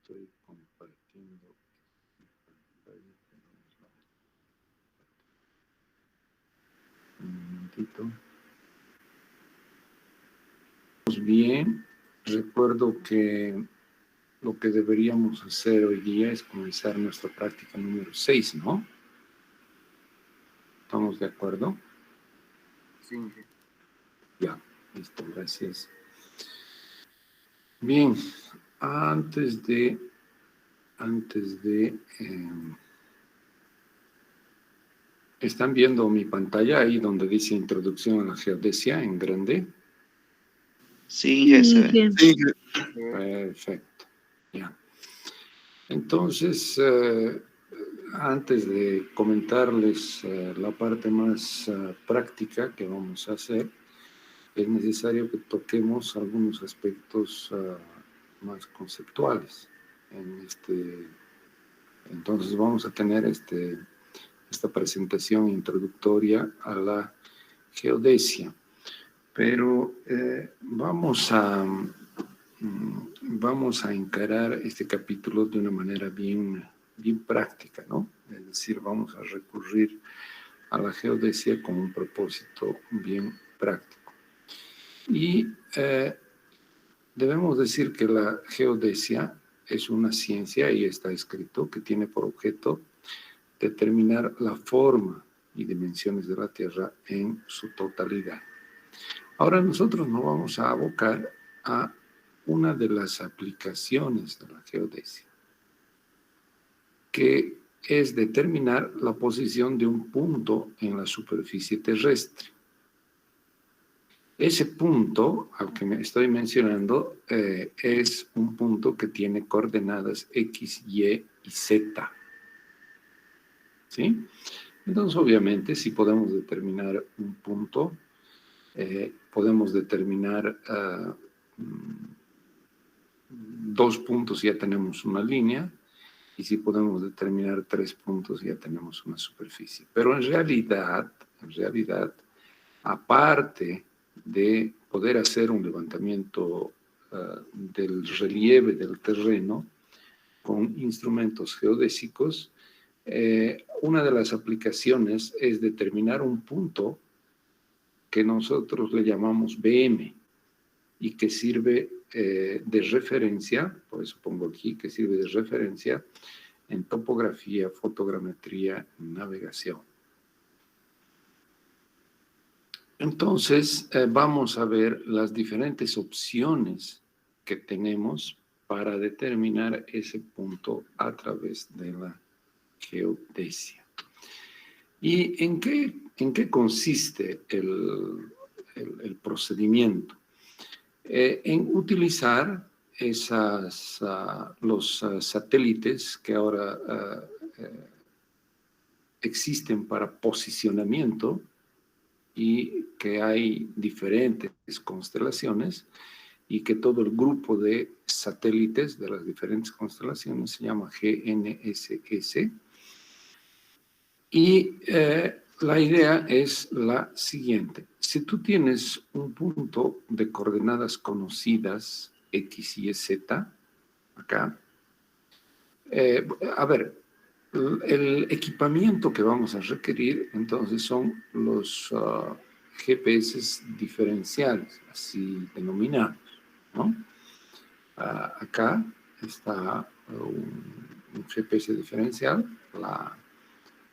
Estoy compartiendo mi pantalla, pero no es la... Un momentito. Bien, recuerdo que lo que deberíamos hacer hoy día es comenzar nuestra práctica número 6, ¿no? ¿Estamos de acuerdo? Sí. Ya, listo, gracias. Bien, antes de ¿están viendo mi pantalla ahí donde dice Introducción a la Geodesia en grande? Sí, jefe. Sí. Perfecto, ya. Entonces, antes de comentarles la parte más práctica que vamos a hacer, es necesario que toquemos algunos aspectos más conceptuales. Entonces vamos a tener esta presentación introductoria a la geodesia. Pero vamos a encarar este capítulo de una manera bien práctica, ¿no? Es decir, vamos a recurrir a la geodesia con un propósito bien práctico. Y debemos decir que la geodesia es una ciencia, y está escrito, que tiene por objeto determinar la forma y dimensiones de la Tierra en su totalidad. Ahora nosotros nos vamos a abocar a una de las aplicaciones de la geodesia, que es determinar la posición de un punto en la superficie terrestre. Ese punto al que me estoy mencionando es un punto que tiene coordenadas X, Y y Z. ¿Sí? Entonces, obviamente, si podemos determinar un punto, podemos determinar 2 puntos, ya tenemos una línea, y si podemos determinar 3 puntos, ya tenemos una superficie. Pero en realidad, aparte de poder hacer un levantamiento del relieve del terreno con instrumentos geodésicos, una de las aplicaciones es determinar un punto que nosotros le llamamos BM y que sirve de referencia, por eso pongo aquí, que sirve de referencia en topografía, fotogrametría, navegación. Entonces, vamos a ver las diferentes opciones que tenemos para determinar ese punto a través de la geodesia. ¿Y en qué consiste el procedimiento? En utilizar los satélites que ahora existen para posicionamiento, y que hay diferentes constelaciones, y que todo el grupo de satélites de las diferentes constelaciones se llama GNSS. Y la idea es la siguiente. Si tú tienes un punto de coordenadas conocidas, X, Y, Z, acá, a ver, el equipamiento que vamos a requerir, entonces, son los GPS diferenciales, así denominados, ¿no? Acá está un GPS diferencial, la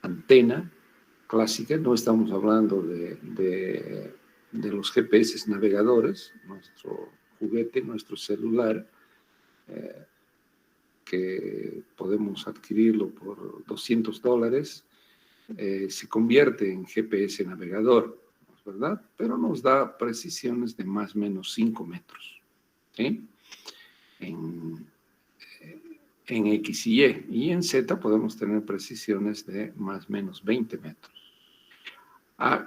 antena clásica. No estamos hablando de los GPS navegadores, nuestro juguete, nuestro celular, que podemos adquirirlo por $200, se convierte en GPS navegador, ¿verdad? Pero nos da precisiones de más o menos 5 metros, ¿sí? En X y Y. Y en Z podemos tener precisiones de más o menos 20 metros.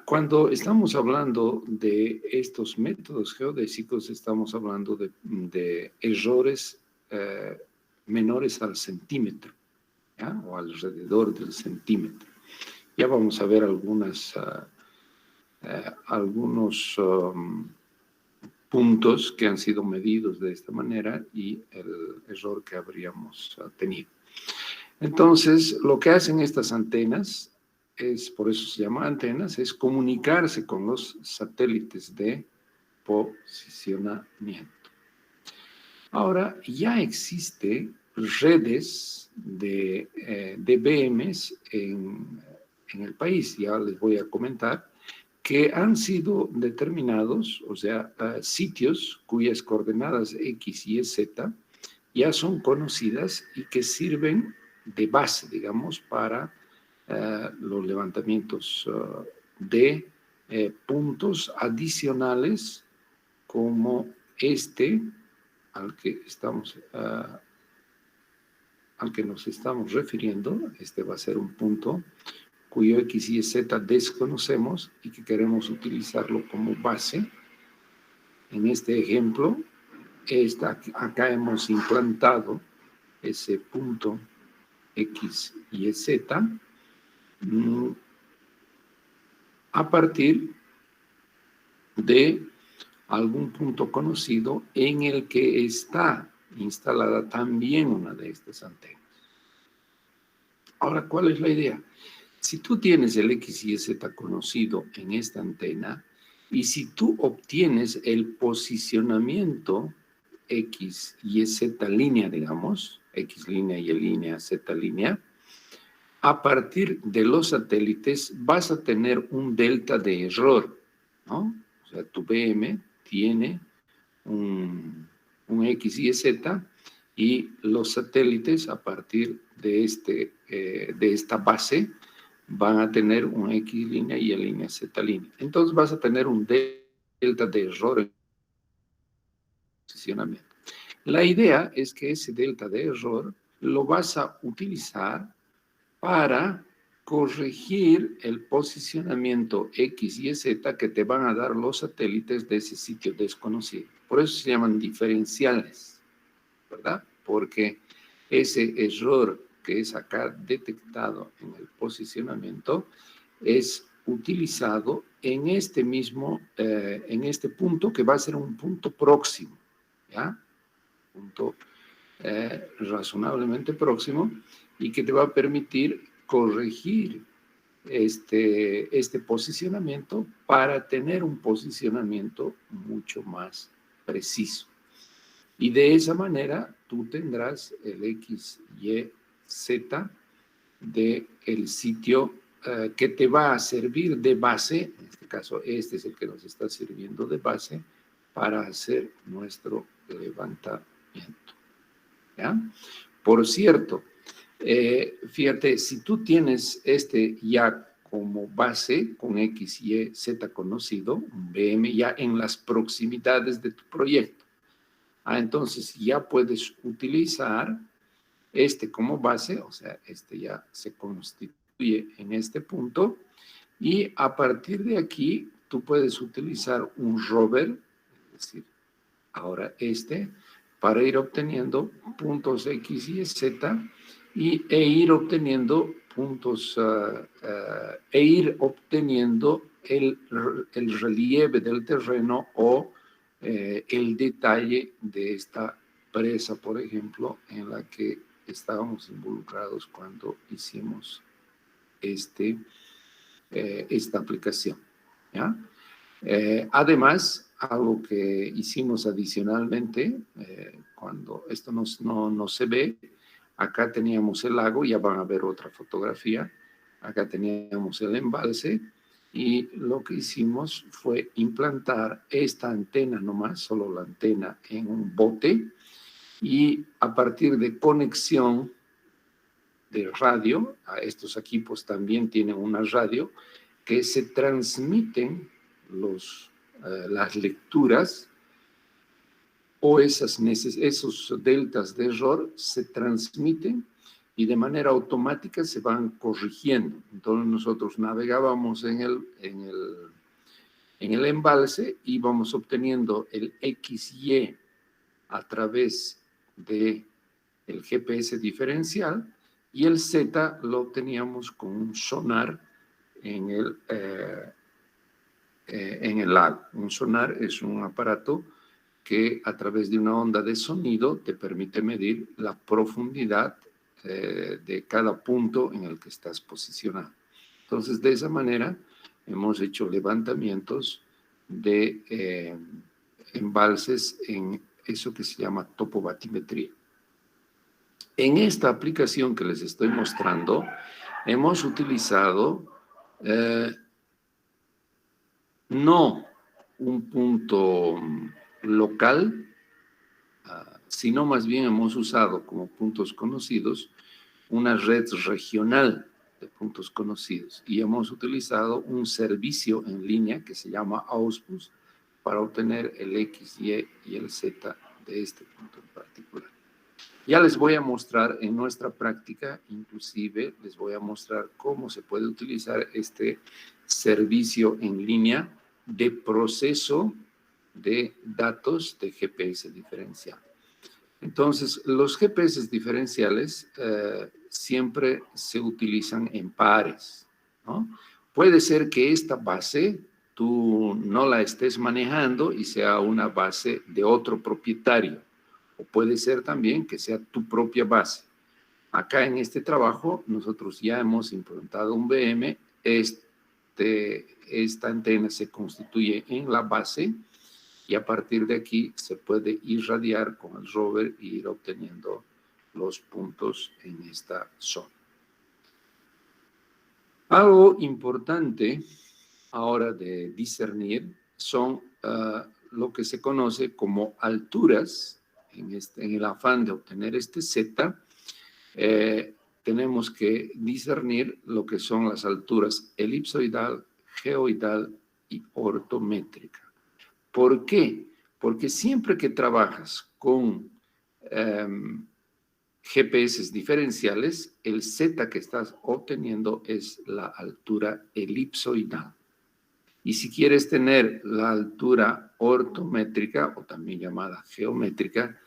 Cuando estamos hablando de estos métodos geodésicos, estamos hablando de errores menores al centímetro, ¿ya? O alrededor del centímetro. Ya vamos a ver algunos puntos que han sido medidos de esta manera y el error que habríamos tenido. Entonces, lo que hacen estas antenas, por eso se llama antenas, es comunicarse con los satélites de posicionamiento. Ahora, ya existe redes de DBMs en el país, ya les voy a comentar, que han sido determinados, o sea, sitios cuyas coordenadas X, Y, Z ya son conocidas y que sirven de base, digamos, para los levantamientos de puntos adicionales como este al que nos estamos refiriendo. Este va a ser un punto cuyo X, Y, Z desconocemos y que queremos utilizarlo como base. En este ejemplo, acá hemos implantado ese punto X, Y, Z a partir de algún punto conocido en el que está instalada también una de estas antenas. Ahora, ¿cuál es la idea? Si tú tienes el X, Y, Z conocido en esta antena y si tú obtienes el posicionamiento X, Y, Z línea, digamos, X línea, Y línea, Z línea, a partir de los satélites vas a tener un delta de error, ¿no? O sea, tu BM tiene un X, Y, Z y los satélites a partir de esta base van a tener un X línea, Y línea, Z línea. Entonces vas a tener un delta de error en posicionamiento. La idea es que ese delta de error lo vas a utilizar para corregir el posicionamiento X y Z que te van a dar los satélites de ese sitio desconocido. Por eso se llaman diferenciales, ¿verdad? Porque ese error que es acá detectado en el posicionamiento es utilizado en este punto que va a ser un punto próximo, ¿ya? Punto razonablemente próximo y que te va a permitir corregir este posicionamiento para tener un posicionamiento mucho más preciso. Y de esa manera tú tendrás el X, Y, Z del sitio que te va a servir de base, en este caso este es el que nos está sirviendo de base para hacer nuestro levantamiento. ¿Ya? Por cierto, fíjate, si tú tienes ya como base con X, Y, Z conocido, un BM ya en las proximidades de tu proyecto, entonces ya puedes utilizar como base, o sea, ya se constituye en este punto y a partir de aquí tú puedes utilizar un rover, es decir, ahora para ir obteniendo puntos X y Z e ir obteniendo puntos, ir obteniendo el relieve del terreno o el detalle de esta presa, por ejemplo, en la que estábamos involucrados cuando hicimos esta aplicación, ¿ya? Además, algo que hicimos adicionalmente, cuando esto no se ve, acá teníamos el lago, ya van a ver otra fotografía, acá teníamos el embalse, y lo que hicimos fue implantar esta antena nomás, solo la antena en un bote, y a partir de conexión de radio, a estos equipos también tienen una radio, que se transmiten las lecturas o esos deltas de error se transmiten y de manera automática se van corrigiendo. Entonces nosotros navegábamos en el embalse y íbamos obteniendo el XY a través del GPS diferencial y el Z lo obteníamos con un sonar en el lago. Un sonar es un aparato que a través de una onda de sonido te permite medir la profundidad de cada punto en el que estás posicionado. Entonces, de esa manera, hemos hecho levantamientos de embalses en eso que se llama topobatimetría. En esta aplicación que les estoy mostrando, hemos utilizado no un punto local, sino más bien hemos usado como puntos conocidos una red regional de puntos conocidos y hemos utilizado un servicio en línea que se llama Ausbus para obtener el X, Y y el Z de este punto en particular. Ya les voy a mostrar en nuestra práctica, inclusive les voy a mostrar cómo se puede utilizar este servicio en línea de proceso de datos de GPS diferencial. Entonces, los GPS diferenciales siempre se utilizan en pares, ¿no? Puede ser que esta base tú no la estés manejando y sea una base de otro propietario, o puede ser también que sea tu propia base. Acá en este trabajo nosotros ya hemos implantado un VM, esta antena se constituye en la base y a partir de aquí se puede irradiar con el rover e ir obteniendo los puntos en esta zona. Algo importante ahora de discernir son lo que se conoce como alturas. En el afán de obtener este Z, tenemos que discernir lo que son las alturas elipsoidal, geoidal y ortométrica. ¿Por qué? Porque siempre que trabajas con GPS diferenciales, el Z que estás obteniendo es la altura elipsoidal. Y si quieres tener la altura ortométrica, o también llamada geométrica,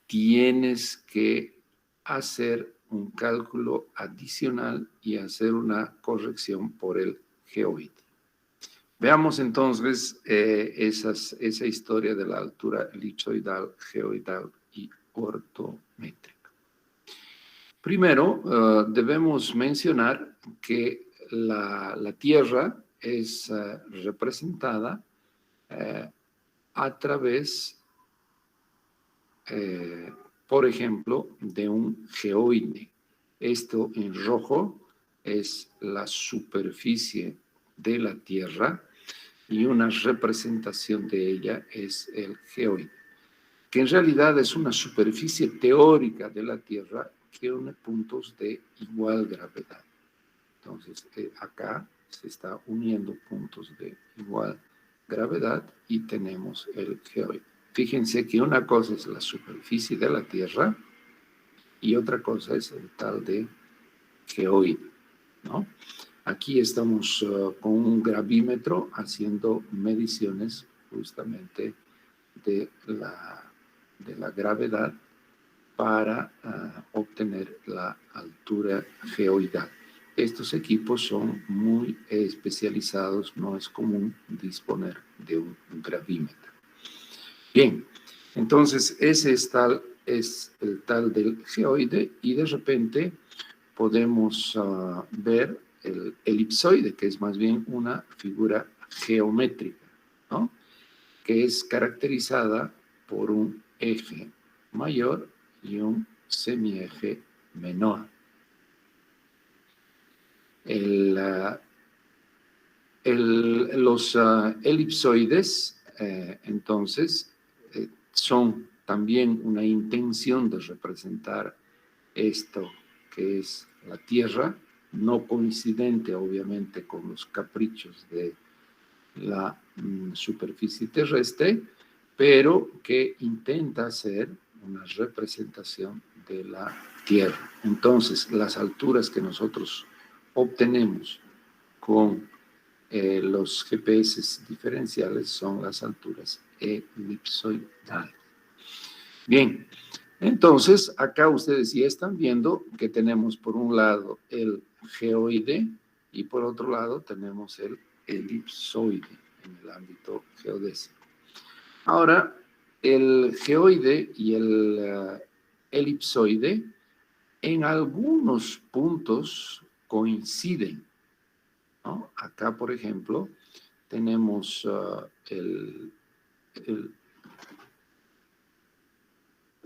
tienes que hacer un cálculo adicional y hacer una corrección por el geoide. Veamos entonces esa historia de la altura elipsoidal, geoidal y ortométrica. Primero, debemos mencionar que la Tierra es representada a través, por ejemplo, de un geoide. Esto en rojo es la superficie de la Tierra y una representación de ella es el geoide, que en realidad es una superficie teórica de la Tierra que une puntos de igual gravedad. Entonces, acá se está uniendo puntos de igual gravedad y tenemos el geoide. Fíjense que una cosa es la superficie de la Tierra y otra cosa es el tal de geoide, ¿no? Aquí estamos con un gravímetro haciendo mediciones justamente de la gravedad para obtener la altura geoidal. Estos equipos son muy especializados, no es común disponer de un gravímetro. Bien, entonces ese es el tal del geoide y de repente podemos ver el elipsoide, que es más bien una figura geométrica, ¿no? Que es caracterizada por un eje mayor y un semieje menor. Los elipsoides, entonces, son también una intención de representar esto que es la Tierra, no coincidente obviamente con los caprichos de la superficie terrestre, pero que intenta ser una representación de la Tierra. Entonces, las alturas que nosotros obtenemos con los GPS diferenciales son las alturas elipsoidales. Bien, entonces acá ustedes ya están viendo que tenemos por un lado el geoide y por otro lado tenemos el elipsoide en el ámbito geodésico. Ahora, El geoide y el elipsoide en algunos puntos coinciden, ¿no? Acá, por ejemplo, tenemos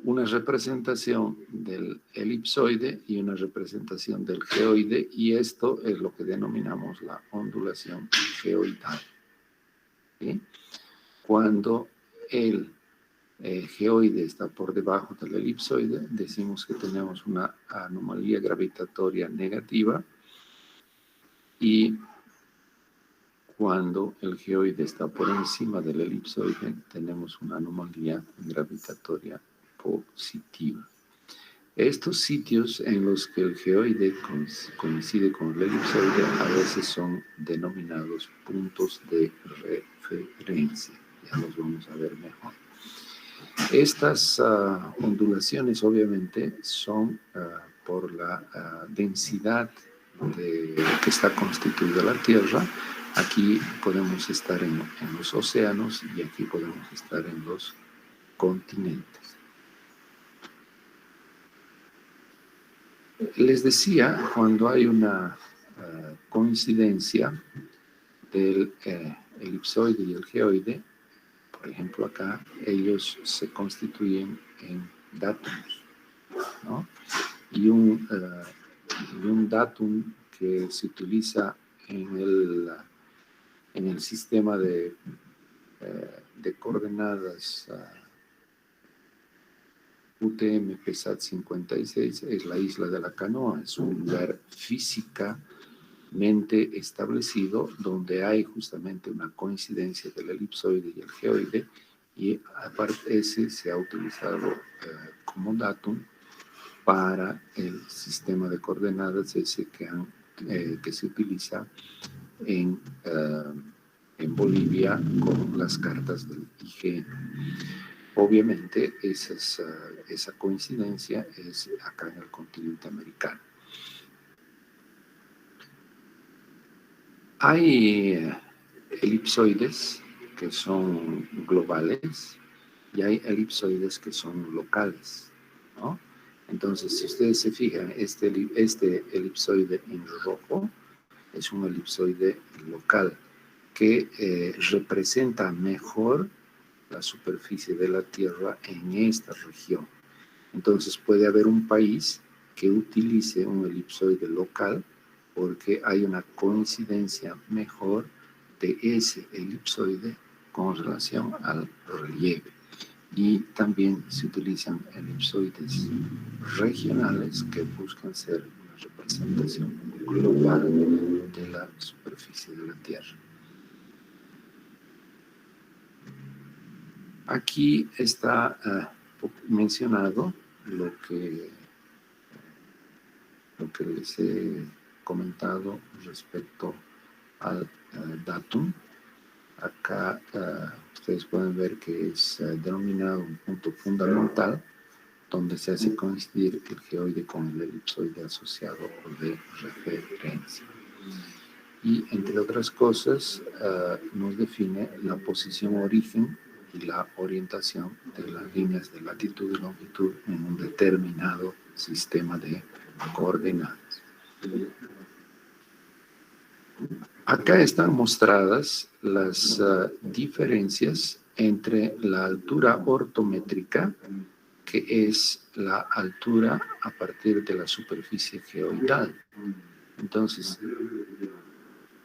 una representación del elipsoide y una representación del geoide, y esto es lo que denominamos la ondulación geoidal. ¿Sí? Cuando el geoide está por debajo del elipsoide, decimos que tenemos una anomalía gravitatoria negativa, y cuando el geoide está por encima del elipsoide, tenemos una anomalía gravitatoria positiva. Estos sitios en los que el geoide coincide con el elipsoide a veces son denominados puntos de referencia. Ya los vamos a ver mejor. Estas ondulaciones obviamente son por la densidad que está constituida la Tierra. Aquí podemos estar en los océanos y aquí podemos estar en los continentes. Les decía, cuando hay una coincidencia del elipsoide y el geoide, por ejemplo acá, ellos se constituyen en dátumos, ¿no? Y un dátum que se utiliza en el sistema de coordenadas UTM PESAT 56 es la isla de la Canoa. Es un lugar físicamente establecido donde hay justamente una coincidencia del elipsoide y el geoide, y aparte ese se ha utilizado como datum para el sistema de coordenadas ese que se utiliza en Bolivia con las cartas del IGN. Obviamente esa coincidencia es acá en el continente americano. Hay elipsoides que son globales y hay elipsoides que son locales, ¿no? Entonces, si ustedes se fijan, este elipsoide en rojo es un elipsoide local que representa mejor la superficie de la Tierra en esta región. Entonces puede haber un país que utilice un elipsoide local porque hay una coincidencia mejor de ese elipsoide con relación al relieve. Y también se utilizan elipsoides regionales que buscan ser una representación global de la superficie de la Tierra. Aquí está mencionado lo que les he comentado respecto al datum. Acá ustedes pueden ver que es denominado un punto fundamental donde se hace coincidir el geoide con el elipsoide asociado o de referencia. Y entre otras cosas nos define la posición origen y la orientación de las líneas de latitud y longitud en un determinado sistema de coordenadas. Acá están mostradas las diferencias entre la altura ortométrica, que es la altura a partir de la superficie geoidal. Entonces,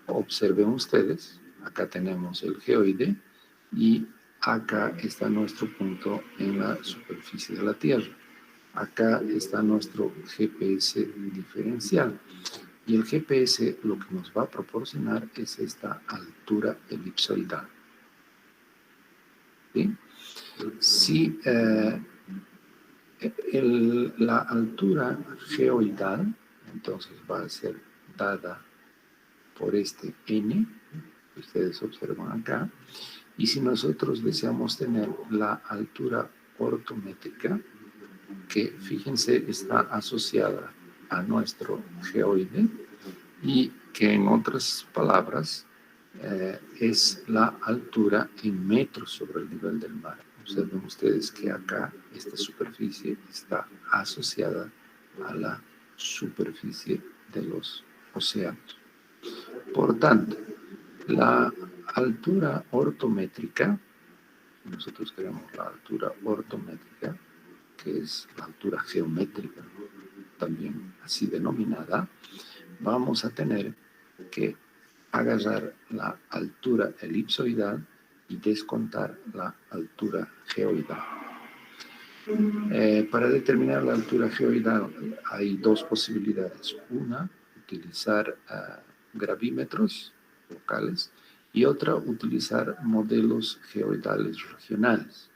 observen ustedes, acá tenemos el geoide y acá está nuestro punto en la superficie de la Tierra. Acá está nuestro GPS diferencial. Y el GPS lo que nos va a proporcionar es esta altura elipsoidal. ¿Sí? Si la altura geoidal, entonces va a ser dada por este n, que ustedes observan acá, y si nosotros deseamos tener la altura ortométrica, que fíjense está asociada a nuestro geoide y que en otras palabras es la altura en metros sobre el nivel del mar. Observen ustedes que acá esta superficie está asociada a la superficie de los océanos. Por tanto, la altura ortométrica, nosotros queremos la altura ortométrica, que es la altura geométrica, también así denominada, vamos a tener que agarrar la altura elipsoidal y descontar la altura geoidal. Para determinar la altura geoidal hay dos posibilidades. Una, utilizar gravímetros locales, y otra, utilizar modelos geoidales regionales.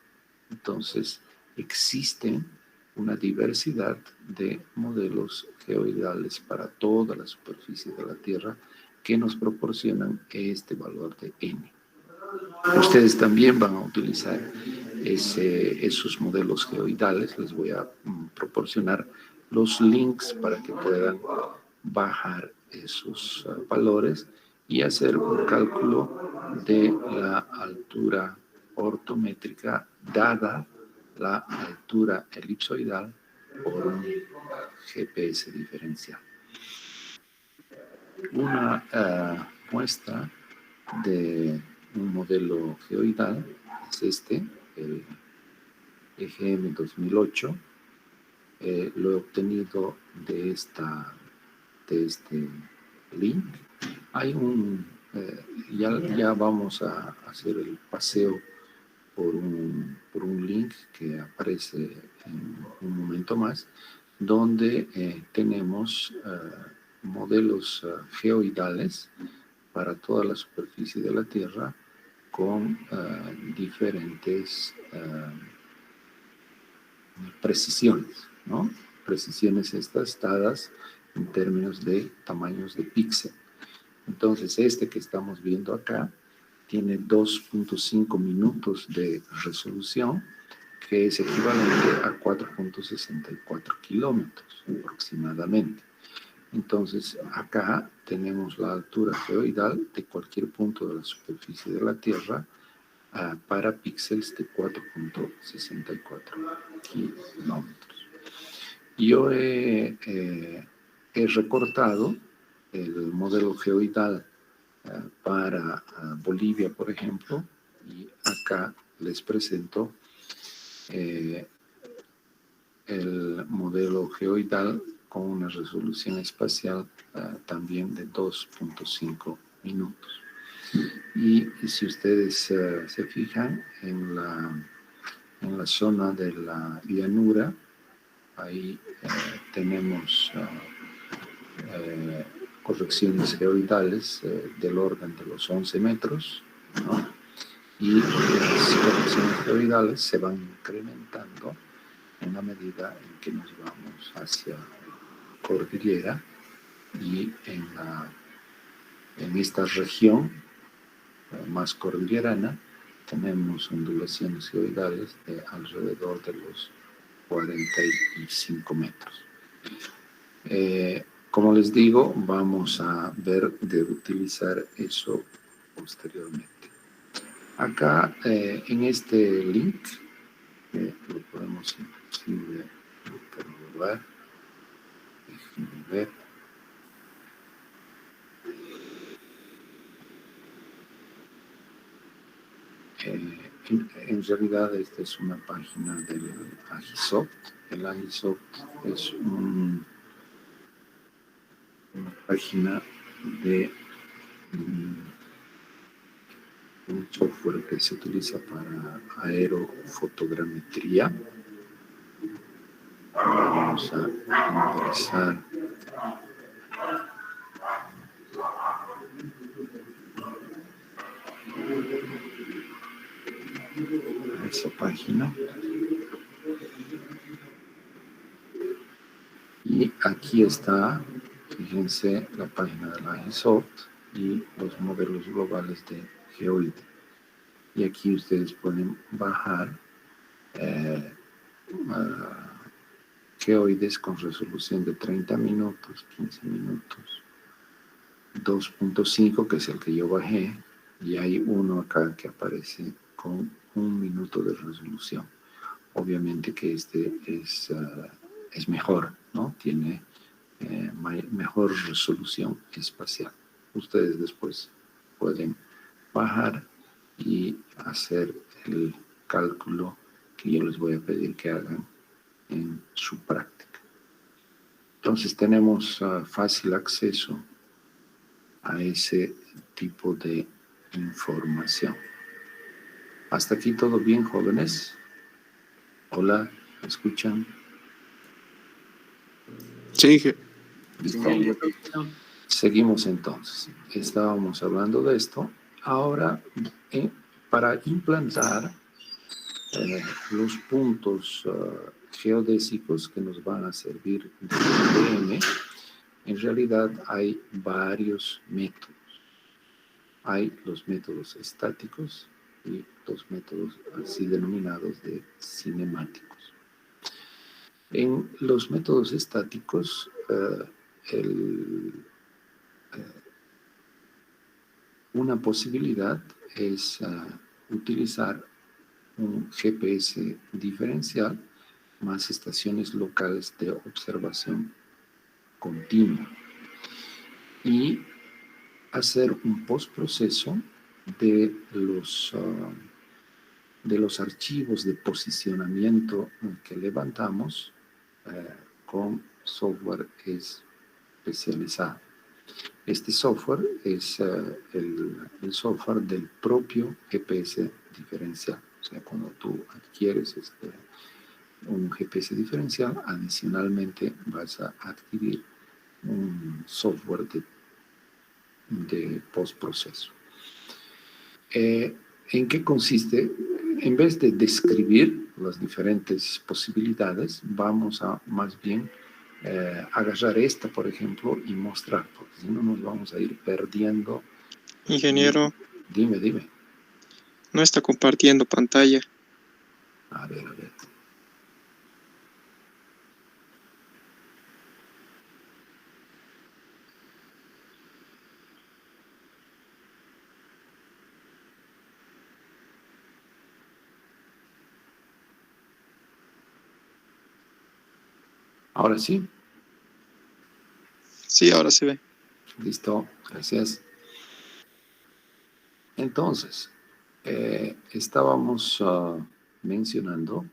Entonces, existen una diversidad de modelos geoidales para toda la superficie de la Tierra que nos proporcionan este valor de n. Ustedes también van a utilizar esos modelos geoidales. Les voy a proporcionar los links para que puedan bajar esos valores y hacer un cálculo de la altura ortométrica dada la altura elipsoidal por un GPS diferencial. Una muestra de un modelo geoidal es este, el EGM 2008. Lo he obtenido de este link. Hay ya vamos a hacer el paseo por un link que aparece en un momento más, donde tenemos modelos geoidales para toda la superficie de la Tierra con diferentes precisiones, ¿no? Precisiones estas dadas en términos de tamaños de píxel. Entonces, este que estamos viendo acá tiene 2.5 minutos de resolución, que es equivalente a 4.64 kilómetros aproximadamente. Entonces, acá tenemos la altura geoidal de cualquier punto de la superficie de la Tierra para píxeles de 4.64 kilómetros. Yo he recortado el modelo geoidal para Bolivia, por ejemplo, y acá les presento el modelo geoidal con una resolución espacial también de 2.5 minutos. Y si ustedes se fijan en la zona de la llanura, ahí tenemos correcciones geoidales del orden de los 11 metros, ¿no? Y las correcciones geoidales se van incrementando en la medida en que nos vamos hacia cordillera, y en esta región más cordillerana tenemos ondulaciones geoidales de alrededor de los 45 metros. Como les digo, vamos a ver de utilizar eso posteriormente. Acá en este link lo podemos inclusive interrogar. Déjenme ver. En realidad esta es una página del Agisoft. El Agisoft es una página de un software que se utiliza para aerofotogrametría. Vamos a ingresar a esa página. Y aquí está, fíjense, la página de la Agisoft y los modelos globales de geoide. Y aquí ustedes pueden bajar geoides con resolución de 30 minutos, 15 minutos, 2.5, que es el que yo bajé, y hay uno acá que aparece con 1 minuto de resolución. Obviamente que este es mejor, ¿no? Tiene mejor resolución espacial. Ustedes después pueden bajar y hacer el cálculo que yo les voy a pedir que hagan en su práctica. Entonces tenemos fácil acceso a ese tipo de información. ¿Hasta aquí todo bien, jóvenes? Hola, ¿me escuchan? Sí. ¿Listo? Seguimos entonces. Estábamos hablando de esto. Ahora, para implantar los puntos geodésicos que nos van a servir de VM, en realidad hay varios métodos. Hay los métodos estáticos y los métodos así denominados de cinemáticos. En los métodos estáticos, una posibilidad es utilizar un GPS diferencial más estaciones locales de observación continua y hacer un postproceso de los archivos de posicionamiento que levantamos con software especializado. Este software es el software del propio GPS diferencial. O sea, cuando tú adquieres un GPS diferencial, adicionalmente vas a adquirir un software de postproceso. ¿En qué consiste? En vez de describir las diferentes posibilidades, vamos a más bien agarrar esta, por ejemplo, y mostrar, porque si no nos vamos a ir perdiendo. Ingeniero. Dime. No está compartiendo pantalla. A ver. ¿Ahora sí? Sí, ahora se ve. Listo, gracias. Entonces, estábamos mencionando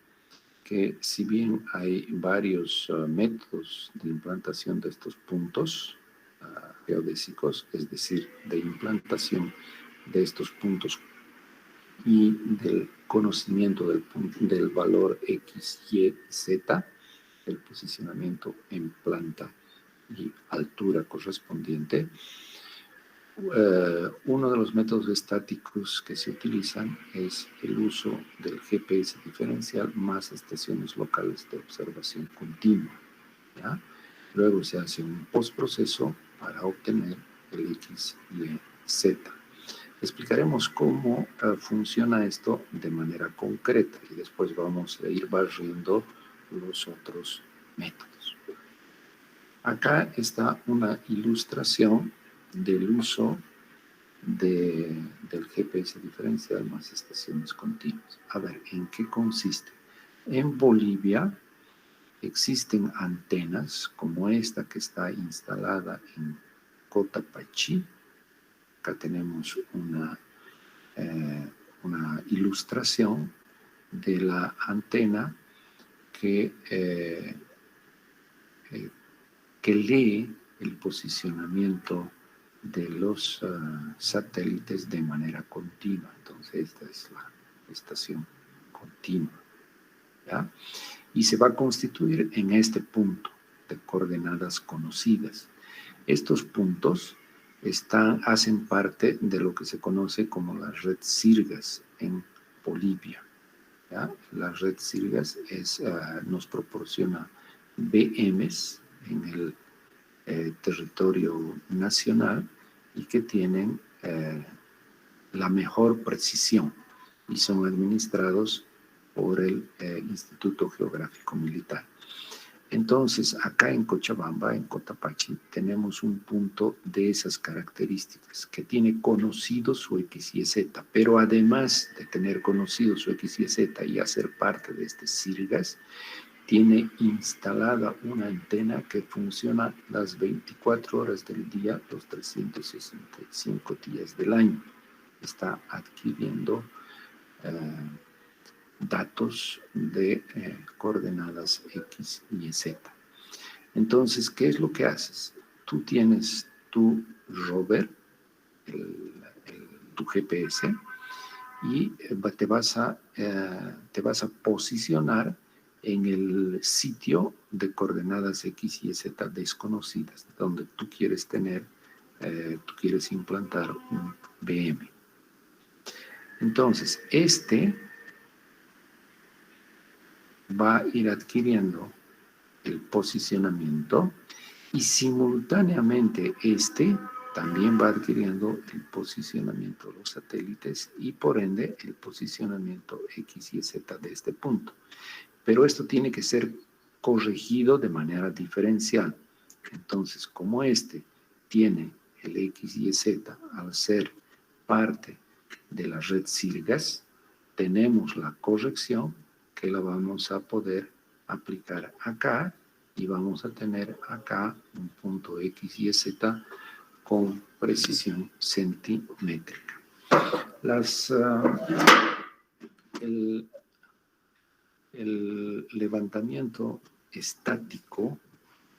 que si bien hay varios métodos de implantación de estos puntos geodésicos, es decir, de implantación de estos puntos y del conocimiento del valor X, Y, Z, el posicionamiento en planta y altura correspondiente, uno de los métodos estáticos que se utilizan es el uso del GPS diferencial más estaciones locales de observación continua, ¿ya? Luego se hace un postproceso para obtener el X, Y, Z. Explicaremos cómo funciona esto de manera concreta y después vamos a ir barriendo los otros métodos. Acá está una ilustración del uso del GPS diferencial más estaciones continuas. A ver, ¿en qué consiste? En Bolivia existen antenas como esta que está instalada en Cotapaxi. Acá tenemos una ilustración de la antena que lee el posicionamiento de los satélites de manera continua. Entonces, esta es la estación continua, ¿ya? Y se va a constituir en este punto de coordenadas conocidas. Estos puntos hacen parte de lo que se conoce como la red Sirgas en Bolivia, ¿ya? La red Sirgas nos proporciona VMs en el territorio nacional y que tienen la mejor precisión y son administrados por el Instituto Geográfico Militar. Entonces, acá en Cochabamba, en Cotapaxi, tenemos un punto de esas características, que tiene conocido su X y Z, pero además de tener conocido su X y Z y hacer parte de este SIRGAS, tiene instalada una antena que funciona las 24 horas del día, los 365 días del año. Está adquiriendo datos de coordenadas X y Z. Entonces, ¿qué es lo que haces? Tú tienes tu rover, tu GPS, y te vas a posicionar en el sitio de coordenadas X y Z desconocidas, donde tú quieres tener, tú quieres implantar un VM. Entonces, va a ir adquiriendo el posicionamiento y simultáneamente también va adquiriendo el posicionamiento de los satélites y por ende el posicionamiento X y Z de este punto. Pero esto tiene que ser corregido de manera diferencial. Entonces, como tiene el X y Z al ser parte de la red SIRGAS, tenemos la corrección que la vamos a poder aplicar acá y vamos a tener acá un punto X y Z con precisión centimétrica. El levantamiento estático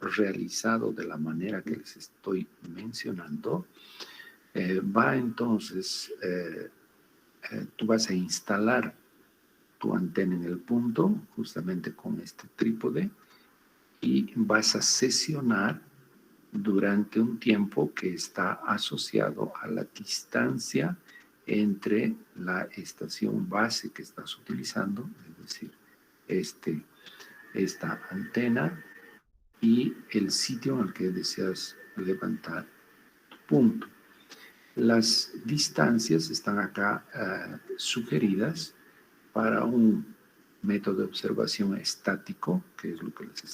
realizado de la manera que les estoy mencionando va entonces, tú vas a instalar tu antena en el punto, justamente con este trípode, y vas a sesionar durante un tiempo que está asociado a la distancia entre la estación base que estás utilizando, es decir, esta antena, y el sitio en el que deseas levantar tu punto. Las distancias están acá sugeridas para un método de observación estático, que es lo que les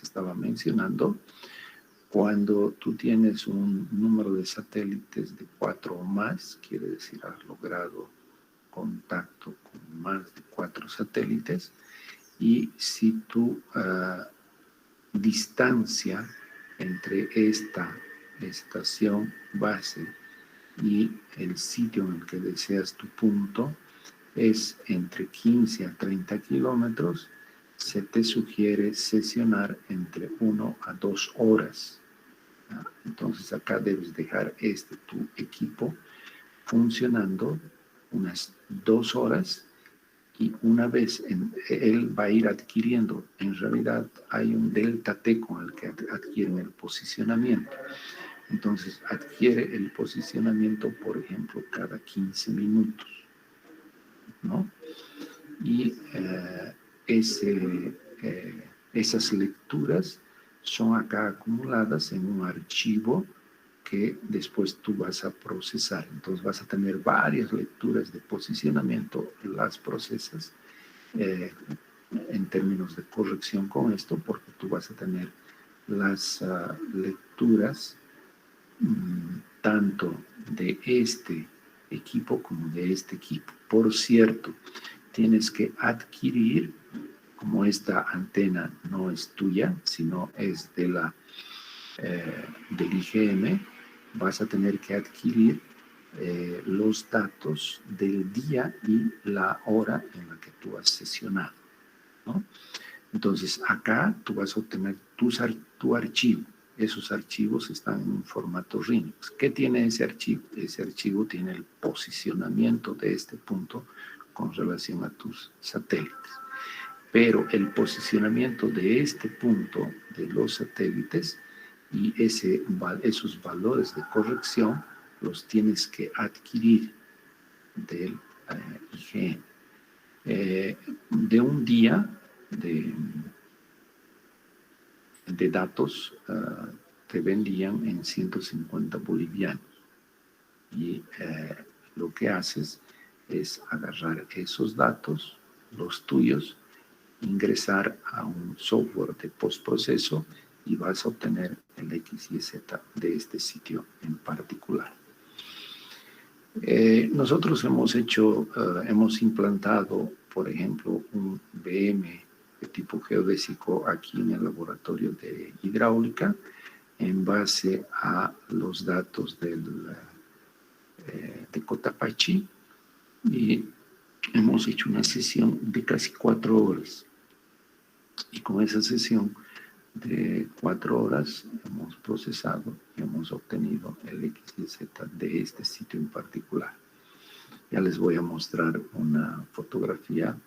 estaba mencionando. Cuando tú tienes un número de satélites de 4 o más, quiere decir has logrado contacto con más de 4 satélites, y si tu distancia entre esta estación base y el sitio en el que deseas tu punto es entre 15 a 30 kilómetros, se te sugiere sesionar entre 1 a 2 horas. Entonces acá debes dejar tu equipo funcionando unas 2 horas, y una vez él va a ir adquiriendo, en realidad hay un delta T con el que adquieren el posicionamiento. Entonces adquiere el posicionamiento, por ejemplo, cada 15 minutos, ¿no? Y esas lecturas son acá acumuladas en un archivo que después tú vas a procesar. Entonces vas a tener varias lecturas de posicionamiento, las procesas en términos de corrección con esto, porque tú vas a tener las lecturas tanto de este equipo como de este equipo. Por cierto, tienes que adquirir, como esta antena no es tuya, sino es del IGM, vas a tener que adquirir los datos del día y la hora en la que tú has sesionado, ¿no? Entonces, acá tú vas a obtener tu archivo. Esos archivos están en un formato Linux. ¿Qué tiene ese archivo? Ese archivo tiene el posicionamiento de este punto con relación a tus satélites. Pero el posicionamiento de este punto de los satélites y esos valores de corrección los tienes que adquirir del IGN. De un día de datos te vendían en 150 bolivianos. Y lo que haces es agarrar esos datos, los tuyos, ingresar a un software de postproceso y vas a obtener el X y Z de este sitio en particular. Nosotros hemos implantado, por ejemplo, un VM de tipo geodésico aquí en el laboratorio de hidráulica en base a los datos de Cotapaxi, y hemos hecho una sesión de casi 4 horas. Y con esa sesión de 4 horas hemos procesado y hemos obtenido el X y Z de este sitio en particular. Ya les voy a mostrar una fotografía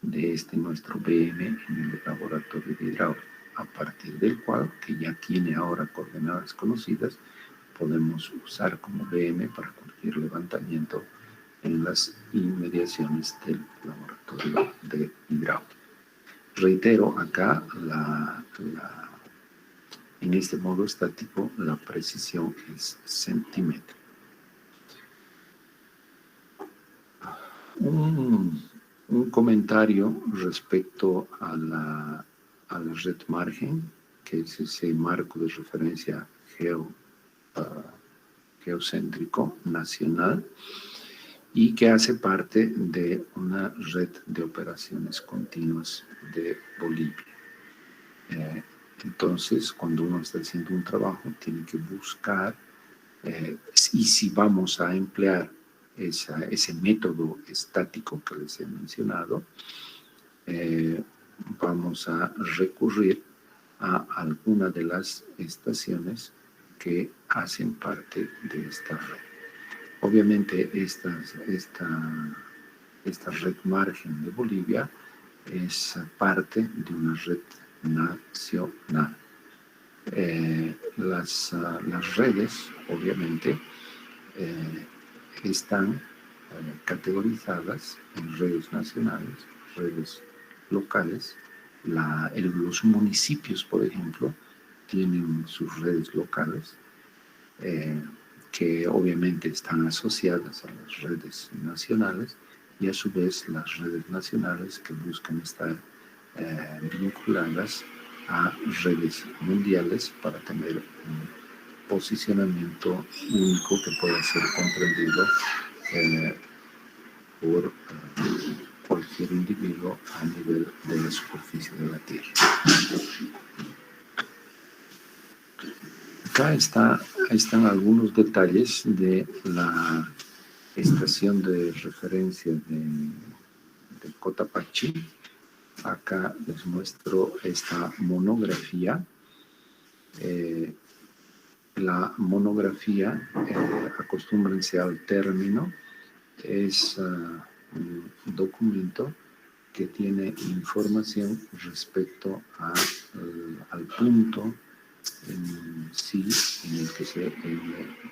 de nuestro VM en el laboratorio de hidráulica, a partir del cual, que ya tiene ahora coordenadas conocidas, podemos usar como VM para cualquier levantamiento en las inmediaciones del laboratorio de hidráulica. Reitero, acá en este modo estático la precisión es centímetro. Un comentario respecto a la red margen, que es ese marco de referencia geocéntrico nacional y que hace parte de una red de operaciones continuas de Bolivia. Entonces, cuando uno está haciendo un trabajo, tiene que buscar, y si vamos a emplear ese método estático que les he mencionado, vamos a recurrir a alguna de las estaciones que hacen parte de esta red. Obviamente, esta red margen de Bolivia es parte de una red nacional. Las redes, obviamente, están categorizadas en redes nacionales, redes locales. Los municipios, por ejemplo, tienen sus redes locales, que obviamente están asociadas a las redes nacionales, y a su vez las redes nacionales que buscan estar vinculadas a redes mundiales para tener un posicionamiento único que pueda ser comprendido por cualquier individuo a nivel de la superficie de la Tierra. Acá están algunos detalles de la estación de referencia de Cotapaxi. Acá les muestro esta monografía. La monografía, acostúmbrense al término, es un documento que tiene información respecto al punto en sí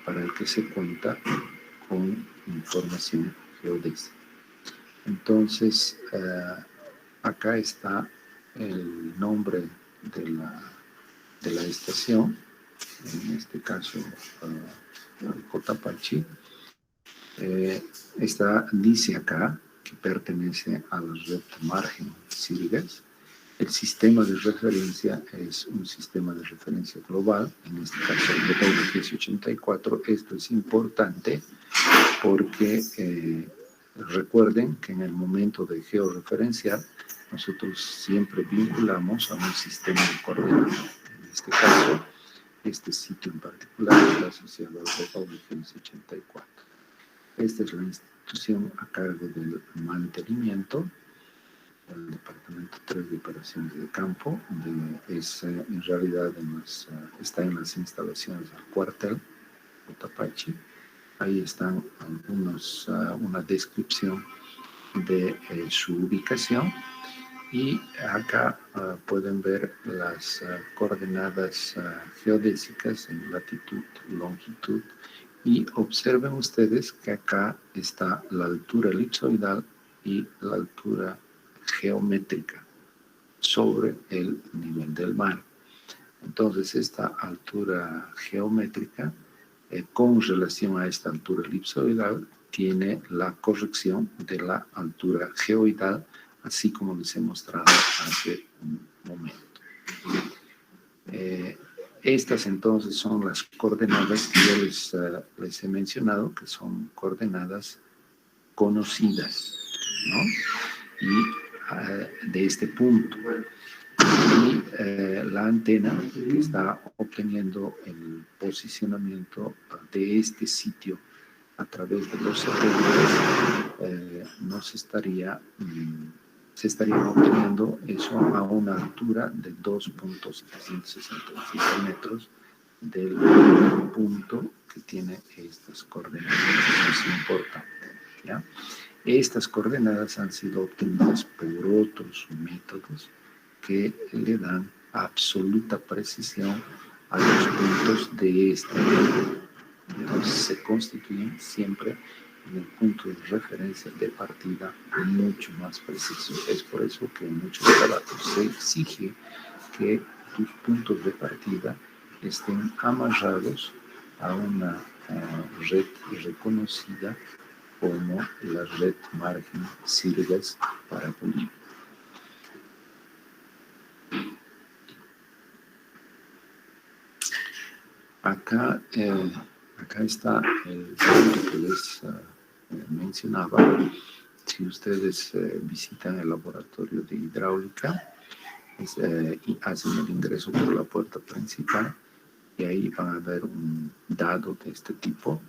para el que se cuenta con información geodésica. Entonces, acá está el nombre de la estación, en este caso Cotapaxi. Dice acá que pertenece a la red margen Sirgas. El sistema de referencia es un sistema de referencia global, en este caso el WGS 84. Esto es importante porque recuerden que en el momento de georreferenciar nosotros siempre vinculamos a un sistema de coordenadas. En este caso, este sitio en particular está asociado al WGS 84. Esta es la institución a cargo del mantenimiento, el Departamento 3 de Operaciones de Campo. En realidad está en las instalaciones del cuartel Cotapaxi. Ahí están una descripción de su ubicación, y acá pueden ver las coordenadas geodésicas en latitud, longitud, y observen ustedes que acá está la altura elipsoidal y la altura geométrica sobre el nivel del mar. Entonces, esta altura geométrica, con relación a esta altura elipsoidal, tiene la corrección de la altura geoidal así como les he mostrado hace un momento. Estas entonces son las coordenadas que yo les he mencionado, que son coordenadas conocidas, ¿no? Y de este punto. Y la antena que está obteniendo el posicionamiento de este sitio a través de los satélites, se estaría obteniendo eso a una altura de 2.765 metros del punto que tiene estas coordenadas. Eso es importante, ¿ya? Estas coordenadas han sido obtenidas por otros métodos que le dan absoluta precisión a los puntos de esta red. Entonces se constituyen siempre en el punto de referencia de partida mucho más preciso. Es por eso que en muchos trabajos se exige que tus puntos de partida estén amarrados a una red reconocida como la red margen Sirgas para Bolivia. Acá está el punto que les mencionaba. Si ustedes visitan el laboratorio de hidráulica y hacen el ingreso por la puerta principal, y ahí van a ver un dado de este tipo,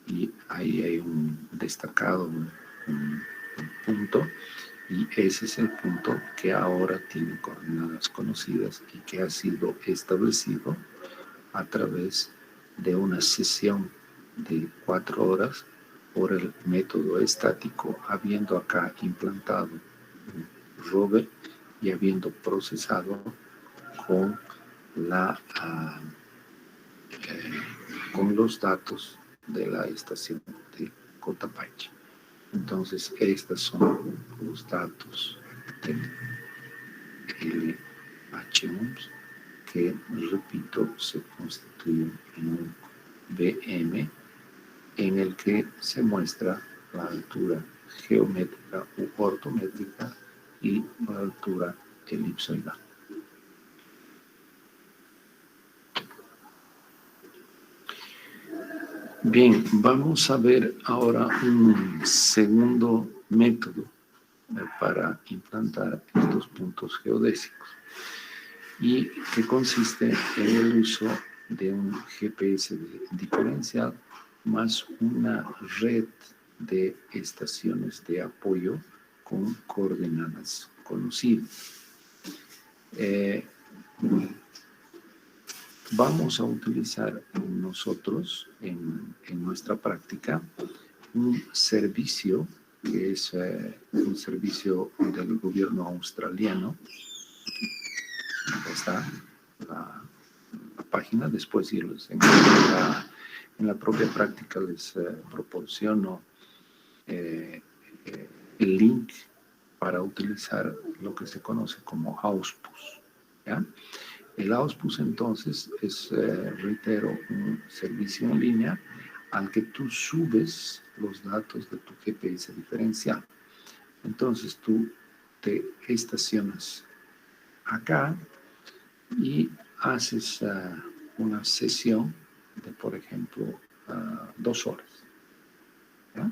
y ahí hay un destacado, un punto, y ese es el punto que ahora tiene coordenadas conocidas y que ha sido establecido a través de una sesión de 4 horas por el método estático, habiendo acá implantado un rover y habiendo procesado con con los datos de la estación de Cotapache. Entonces, estos son los datos del LH11 que, repito, se constituyen en un BM en el que se muestra la altura geométrica u ortométrica y la altura elipsoidal. Bien, vamos a ver ahora un segundo método para implantar estos puntos geodésicos, y que consiste en el uso de un GPS diferencial más una red de estaciones de apoyo con coordenadas conocidas. Vamos a utilizar nosotros en nuestra práctica un servicio que es un servicio del gobierno australiano. Acá está la página. Después en la propia práctica les proporciono el link para utilizar lo que se conoce como AUSPUS, ¿ya? El AUSPUS entonces es, reitero, un servicio en línea al que tú subes los datos de tu GPS diferencial. Entonces tú te estacionas acá y haces una sesión de, por ejemplo, 2 horas. ¿Ya?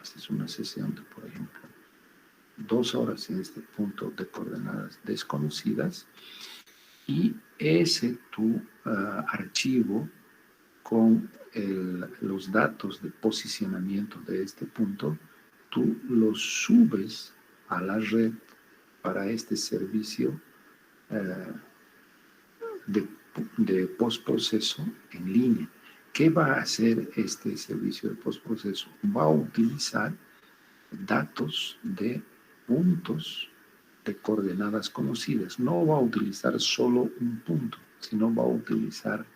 Haces una sesión de, por ejemplo, 2 horas en este punto de coordenadas desconocidas, y ese tu archivo con los datos de posicionamiento de este punto, tú los subes a la red para este servicio de postproceso en línea. ¿Qué va a hacer este servicio de postproceso? Va a utilizar datos de puntos de coordenadas conocidas. No va a utilizar solo un punto, sino va a utilizar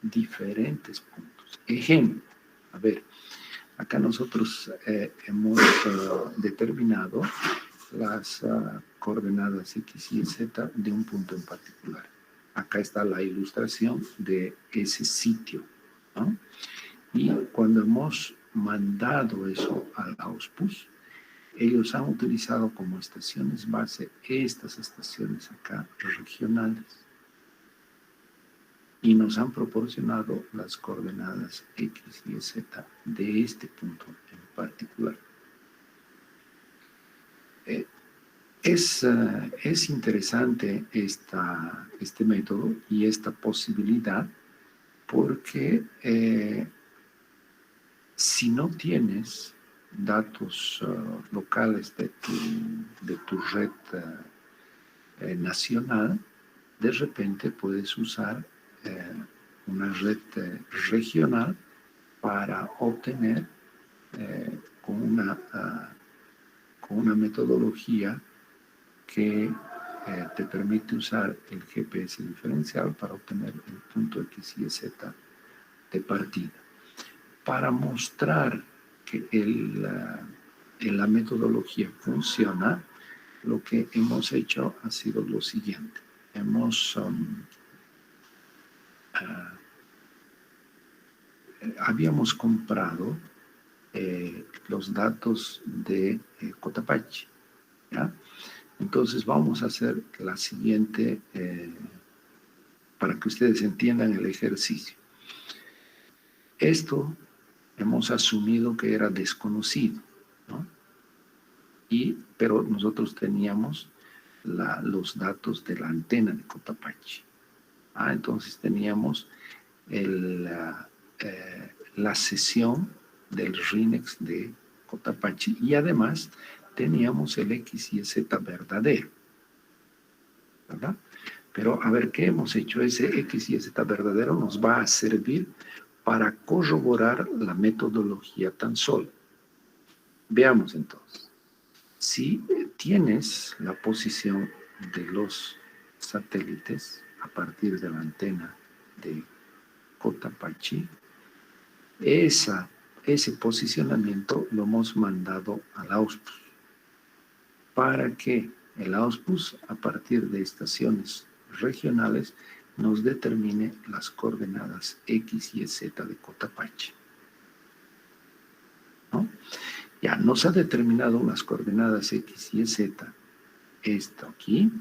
diferentes puntos. Ejemplo, a ver, acá nosotros hemos determinado las coordenadas X y Z de un punto en particular. Acá está la ilustración de ese sitio, ¿no? Y cuando hemos mandado eso al AUSPUS, ellos han utilizado como estaciones base estas estaciones acá regionales y nos han proporcionado las coordenadas X y Z de este punto en particular. Es interesante este método y esta posibilidad porque si no tienes datos locales de tu red nacional, de repente puedes usar una red regional para obtener con una metodología que te permite usar el GPS diferencial para obtener el punto X y Z de partida. Para mostrar que la metodología funciona, lo que hemos hecho ha sido lo siguiente. Habíamos comprado los datos de Cotapache, ¿ya? Entonces vamos a hacer la siguiente, para que ustedes entiendan el ejercicio. Esto hemos asumido que era desconocido, ¿no? Pero nosotros teníamos los datos de la antena de Cotapache. Entonces teníamos la sesión del RINEX de Cotapache y además teníamos el X y Z verdadero, ¿verdad? Pero a ver, ¿qué hemos hecho? Ese X y Z verdadero nos va a servir para corroborar la metodología tan solo. Veamos entonces. Si tienes la posición de los satélites a partir de la antena de Cotapache, ese posicionamiento lo hemos mandado al AUSPUS para que el AUSPUS, a partir de estaciones regionales, nos determine las coordenadas X y Z de Cotapache, ¿no? Ya nos ha determinado las coordenadas X y Z, esto aquí,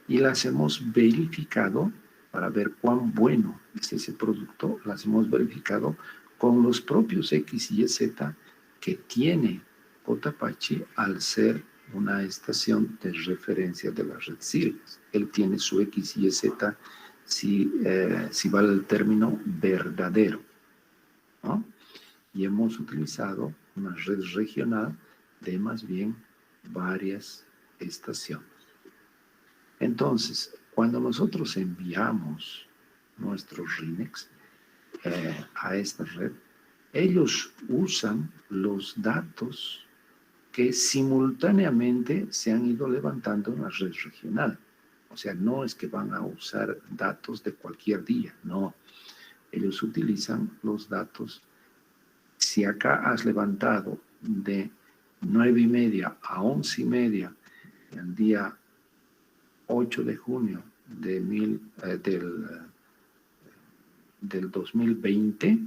y las hemos verificado para ver cuán bueno es ese producto, las hemos verificado con los propios X y Z que tiene Cotapache al ser una estación de referencia de la red Sirius. Él tiene su X y Z, si vale el término, verdadero, ¿no? Y hemos utilizado una red regional de más bien varias estaciones. Entonces, cuando nosotros enviamos nuestros RINEX a esta red, ellos usan los datos que simultáneamente se han ido levantando en la red regional. O sea, no es que van a usar datos de cualquier día, no. Ellos utilizan los datos. Si acá has levantado de 9:30 a 11:30 el día 8 de junio del 2020,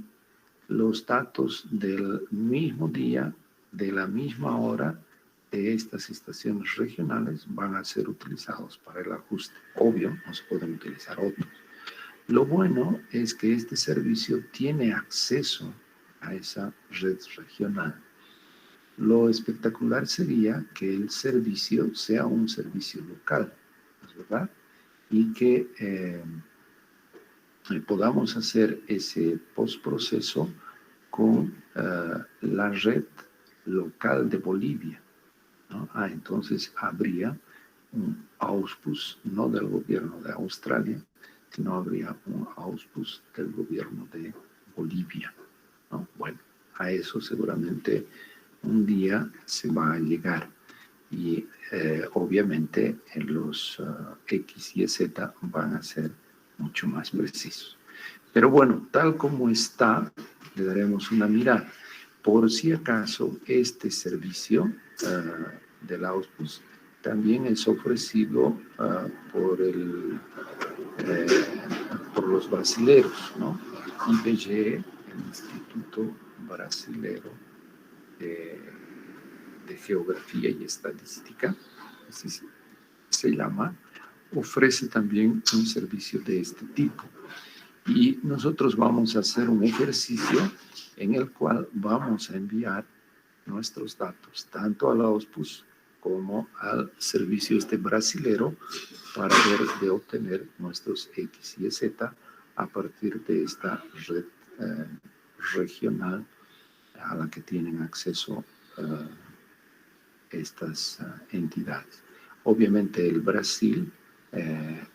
los datos del mismo día, de la misma hora de estas estaciones regionales van a ser utilizados para el ajuste. Obvio, no se pueden utilizar otros. Lo bueno es que este servicio tiene acceso a esa red regional. Lo espectacular sería que el servicio sea un servicio local, ¿es verdad? Y que podamos hacer ese postproceso con la red local de Bolivia, ¿no? Entonces habría un AUSPUS, no del gobierno de Australia, sino habría un AUSPUS del gobierno de Bolivia, ¿no? Bueno, a eso seguramente un día se va a llegar y obviamente los X y Z van a ser mucho más precisos. Pero bueno, tal como está, le daremos una mirada. Por si acaso, este servicio del AUSPUS también es ofrecido por los brasileros, ¿no? IBGE, el Instituto Brasilero de Geografía y Estadística, así se llama, ofrece también un servicio de este tipo. Y nosotros vamos a hacer un ejercicio en el cual vamos a enviar nuestros datos tanto a la OSPUS como al servicio brasilero para ver de obtener nuestros X y Z a partir de esta red regional a la que tienen acceso estas entidades. Obviamente el Brasil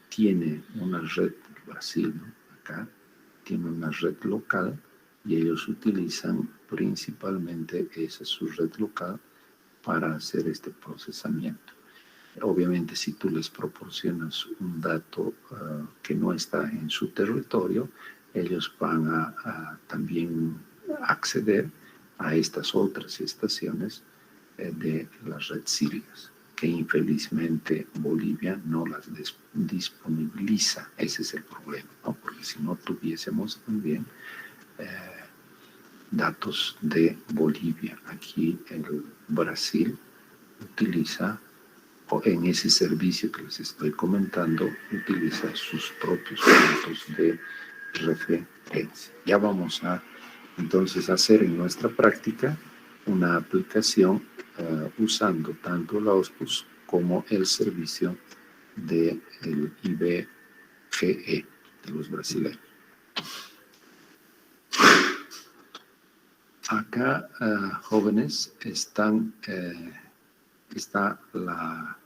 tiene una red, Brasil, ¿no? Acá tiene una red local y ellos utilizan principalmente esa su red local para hacer este procesamiento. Obviamente, si tú les proporcionas un dato que no está en su territorio, ellos van a también acceder a estas otras estaciones de la red Sirius, que infelizmente Bolivia no las disponibiliza. Ese es el problema, ¿no? Porque si no tuviésemos también datos de Bolivia, aquí el Brasil utiliza, o en ese servicio que les estoy comentando, utiliza sus propios puntos de referencia. Ya vamos a entonces hacer en nuestra práctica una aplicación usando tanto la OSPUS como el servicio del IBGE de los brasileños. Acá, jóvenes, está la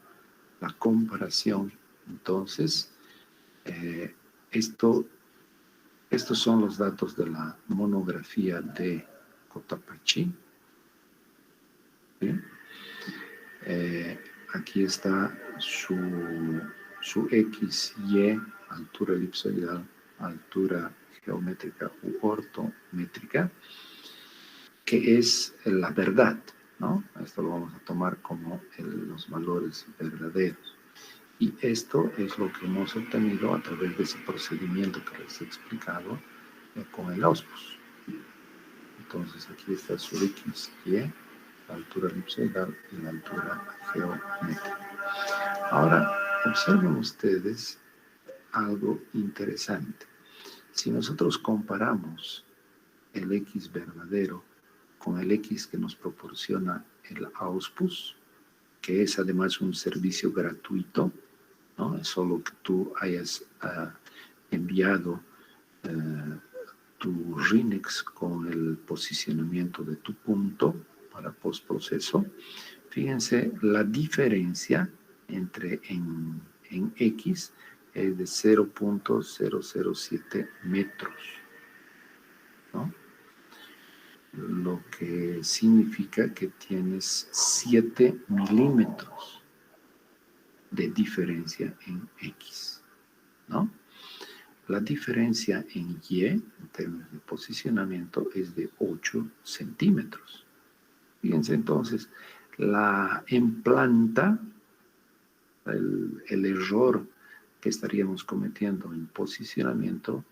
comparación. Entonces, estos son los datos de la monografía de Cotapaxi. ¿Sí? Aquí está su X, Y, altura elipsoidal, altura geométrica u ortométrica, que es la verdad, ¿no? Esto lo vamos a tomar como los valores verdaderos. Y esto es lo que hemos obtenido a través de ese procedimiento que les he explicado con el AUSPUS. Entonces aquí está su X, Y, la altura elipsoidal y la altura geométrica. Ahora, observen ustedes algo interesante. Si nosotros comparamos el X verdadero con el X que nos proporciona el AUSPUS, que es además un servicio gratuito, ¿no? Es solo que tú hayas enviado tu RINEX con el posicionamiento de tu punto para postproceso. Fíjense, la diferencia entre en X es de 0.007 metros, ¿no? Lo que significa que tienes 7 milímetros de diferencia en X, ¿no? La diferencia en Y, en términos de posicionamiento, es de 8 centímetros. Fíjense entonces, en planta, el error que estaríamos cometiendo en posicionamiento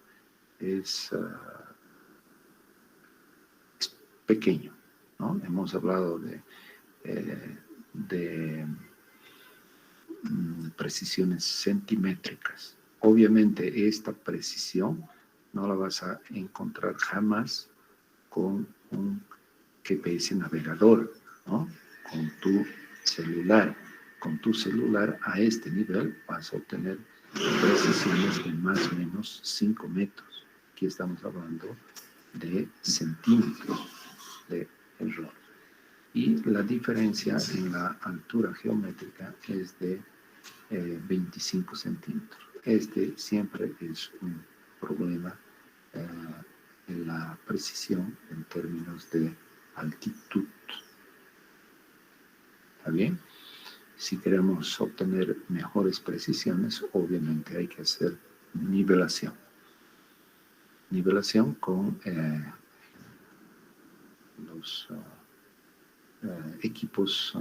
es pequeño, ¿no? Hemos hablado de precisiones centimétricas. Obviamente esta precisión no la vas a encontrar jamás con un GPS navegador, ¿no? Con tu celular. Con tu celular a este nivel vas a obtener precisiones de más o menos 5 metros. Aquí estamos hablando de centímetros de error. Y la diferencia en la altura geométrica es de 25 centímetros. Este siempre es un problema en la precisión en términos de altitud. ¿Está bien? Si queremos obtener mejores precisiones, obviamente hay que hacer nivelación. Nivelación con los equipos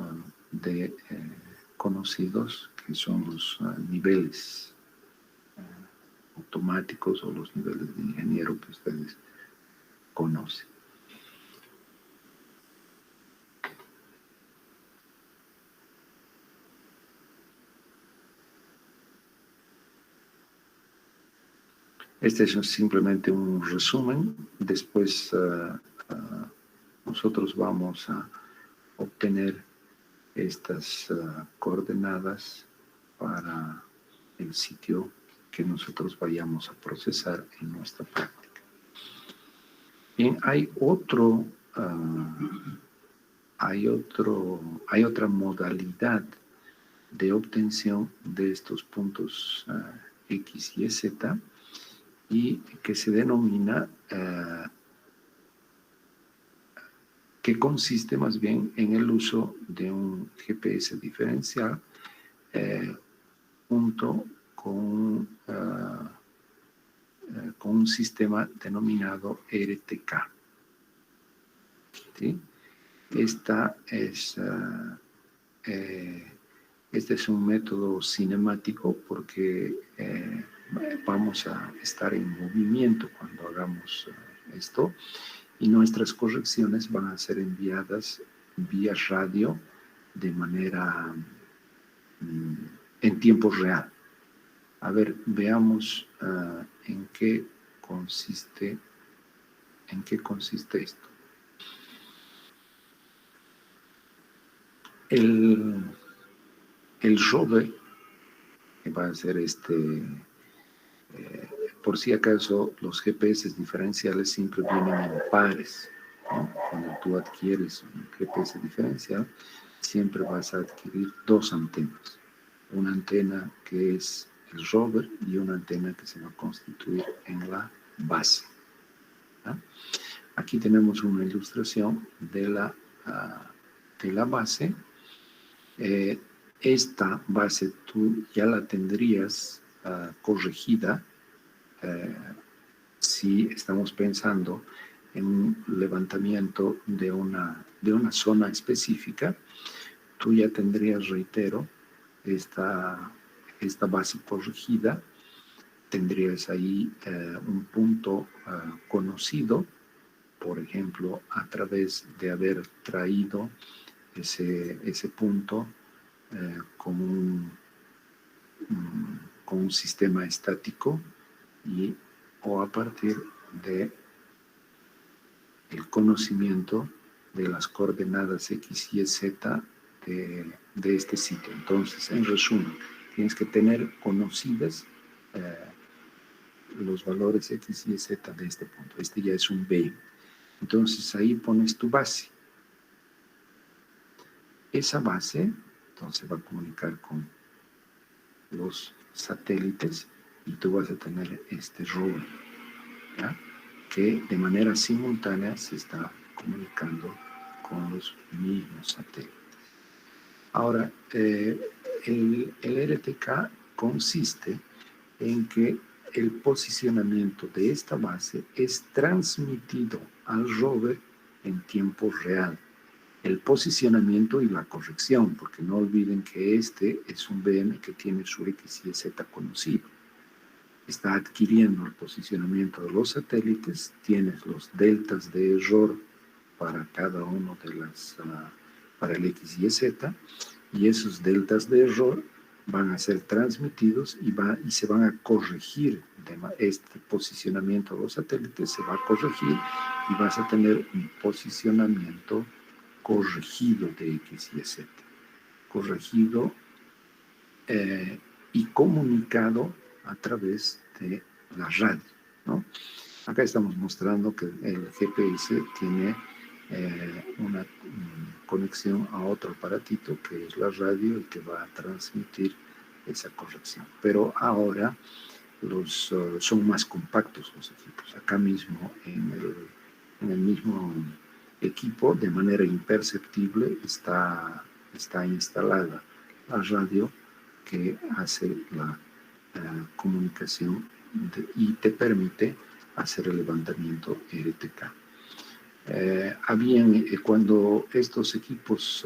conocidos, que son los niveles automáticos o los niveles de ingeniero que ustedes conocen. Este es simplemente un resumen. Después nosotros vamos a obtener estas coordenadas para el sitio que nosotros vayamos a procesar en nuestra práctica. Bien, hay otra modalidad de obtención de estos puntos X y Z, y que se denomina, que consiste más bien en el uso de un GPS diferencial junto con un sistema denominado RTK. ¿Sí? Este es un método cinemático porque vamos a estar en movimiento cuando hagamos esto, y nuestras correcciones van a ser enviadas vía radio de manera en tiempo real. A ver, veamos en qué consiste esto. El rover, que va a ser por si acaso, los GPS diferenciales siempre vienen en pares, ¿no? Cuando tú adquieres un GPS diferencial, siempre vas a adquirir dos antenas. Una antena que es el rover y una antena que se va a constituir en la base. ¿Ah? Aquí tenemos una ilustración de la base. Esta base tú ya la tendrías corregida si estamos pensando en un levantamiento de una zona específica. Tú ya tendrías, reitero, esta base corregida, tendrías ahí un punto conocido, por ejemplo, a través de haber traído ese punto con un sistema estático, o a partir de el conocimiento de las coordenadas X, Y, Z de este sitio. Entonces, en resumen, tienes que tener conocidas los valores X, Y, Z de este punto. Este ya es un B. Entonces, ahí pones tu base. Esa base, entonces, va a comunicar con los satélites y tú vas a tener este rover, ¿ya? Que de manera simultánea se está comunicando con los mismos satélites. Ahora, el RTK consiste en que el posicionamiento de esta base es transmitido al rover en tiempo real. El posicionamiento y la corrección, porque no olviden que este es un BM que tiene su X y Z conocido. Está adquiriendo el posicionamiento de los satélites, tienes los deltas de error para cada uno de para el X y Z, y esos deltas de error van a ser transmitidos y se van a corregir. Este posicionamiento de los satélites se va a corregir y vas a tener un posicionamiento corregido de X y Z, corregido y comunicado a través de la radio, ¿no? Acá estamos mostrando que el GPS tiene una conexión a otro aparatito que es la radio y que va a transmitir esa corrección. Pero ahora son más compactos los equipos. Acá mismo en el mismo equipo, de manera imperceptible, está instalada la radio que hace la comunicación y te permite hacer el levantamiento RTK. Cuando estos equipos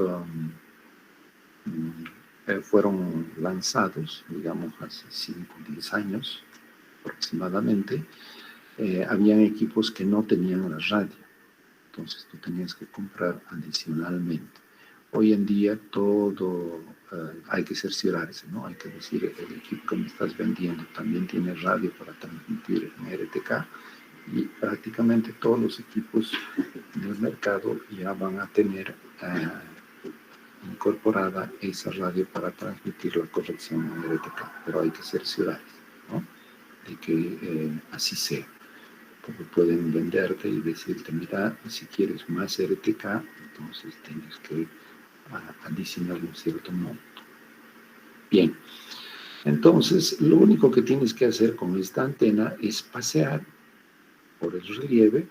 fueron lanzados, digamos hace 5 o 10 años aproximadamente, habían equipos que no tenían la radio, entonces tú tenías que comprar adicionalmente. hoy en día todo hay que cerciorarse, ¿no? Hay que decir, el equipo que me estás vendiendo también tiene radio para transmitir en RTK, y prácticamente todos los equipos del mercado ya van a tener incorporada esa radio para transmitir la corrección en RTK, pero hay que cerciorarse, ¿no? De que así sea, porque pueden venderte y decirte, mira, si quieres más RTK, entonces tienes que adicionar un cierto monto. Bien, entonces lo único que tienes que hacer con esta antena es pasear por el relieve